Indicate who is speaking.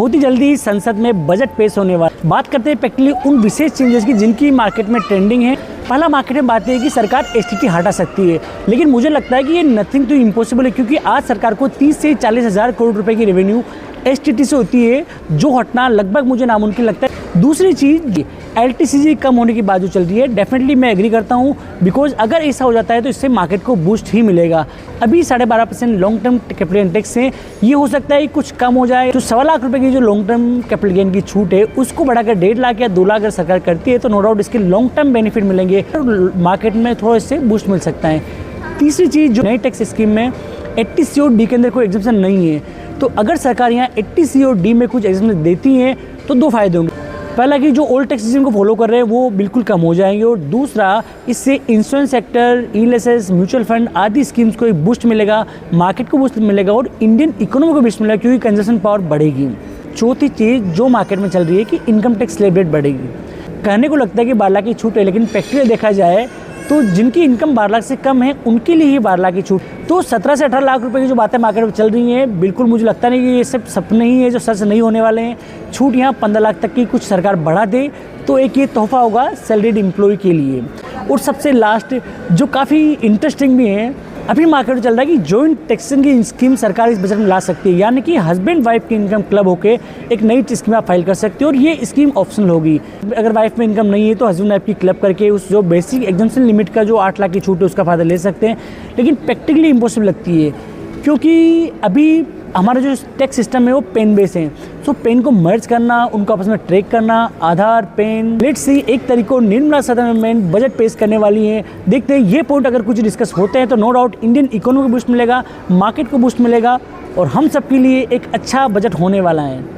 Speaker 1: बहुत ही जल्दी संसद में बजट पेश होने वाला। बात करते हैं प्रैक्टिकली उन विशेष चेंजेस की जिनकी मार्केट में ट्रेंडिंग है। पहला मार्केट में बात है कि सरकार एसटीटी हटा सकती है, लेकिन मुझे लगता है कि ये नथिंग टू इम्पॉसिबल है, क्योंकि आज सरकार को 30 से 40 हज़ार करोड़ रुपए की रेवेन्यू एसटीटी से होती है, जो हटना लगभग मुझे नामुमकिन लगता है। दूसरी चीज़, एलटीसीजी कम होने की बात जो चल रही है, डेफिनेटली मैं एग्री करता हूँ, बिकॉज अगर ऐसा हो जाता है तो इससे मार्केट को बूस्ट ही मिलेगा। अभी 12.5% लॉन्ग टर्म कैपिटल इंडेक्स है, ये हो सकता है कुछ कम हो जाए। तो 1.25 लाख रुपए की जो लॉन्ग टर्म कैपिटल गेन की छूट है, उसको बढ़ाकर 1.5 लाख या 2 लाख अगर सरकार करती है तो नो डाउट इसके लॉन्ग टर्म बेनिफिट मिलेंगे और मार्केट में थोड़ा इससे बूस्ट मिल सकता है। तीसरी चीज़, जो नई टैक्स स्कीम में 80 COD के अंदर कोई एग्जम्पशन नहीं है, तो अगर सरकार यहाँ 80 COD में कुछ एग्जम्पशन देती हैं तो 2 फायदे होंगे। पहला कि जो ओल्ड टैक्स सिस्टम को फॉलो कर रहे हैं वो बिल्कुल कम हो जाएंगे, और दूसरा इससे insurance sector, ELSS, mutual fund आदि स्कीम्स को एक बूस्ट मिलेगा, मार्केट को बूस्ट मिलेगा और इंडियन इकोनॉमी को बूस्ट मिलेगा, क्योंकि कंजम्पशन पावर बढ़ेगी। चौथी चीज़ जो मार्केट में चल रही है कि इनकम टैक्स स्लैब रेट बढ़ेगी। कहने को लगता है कि 12 लाख की छूट है, लेकिन प्रैक्टिकली देखा जाए तो जिनकी इनकम 12 लाख से कम है उनके लिए ही 12 लाख की छूट। तो 17 से 18 लाख रुपए की जो बातें मार्केट में चल रही हैं, बिल्कुल मुझे लगता नहीं कि ये सब सपने ही है जो सच नहीं होने वाले हैं। छूट यहाँ 15 लाख तक की कुछ सरकार बढ़ा दे तो एक ये तोहफा होगा सैलरीड एम्प्लॉय के लिए। और सबसे लास्ट जो काफ़ी इंटरेस्टिंग भी है, अभी मार्केट में चल रहा है कि जॉइंट टैक्सेशन की स्कीम सरकार इस बजट में ला सकती है, यानी कि हस्बैंड वाइफ की इनकम क्लब होकर एक नई स्कीम आप फाइल कर सकते हो, और ये स्कीम ऑप्शनल होगी। अगर वाइफ में इनकम नहीं है तो हस्बैंड वाइफ की क्लब करके उस जो बेसिक एग्जम्पशन लिमिट का जो 8 लाख की छूट है उसका फ़ायदा ले सकते हैं, लेकिन प्रैक्टिकली इम्पॉसिबल लगती है, क्योंकि अभी हमारा जो टैक्स सिस्टम है वो पेन बेस है। सो पेन को मर्ज करना, उनको आपस में ट्रैक करना, आधार, पेन, लेट्स सी एक तरीकों निर्मला सीतारमण बजट पेश करने वाली है। देखते हैं ये पॉइंट अगर कुछ डिस्कस होते हैं तो नो डाउट इंडियन इकोनॉमी को बूस्ट मिलेगा, मार्केट को बूस्ट मिलेगा और हम सबके लिए एक अच्छा बजट होने वाला है।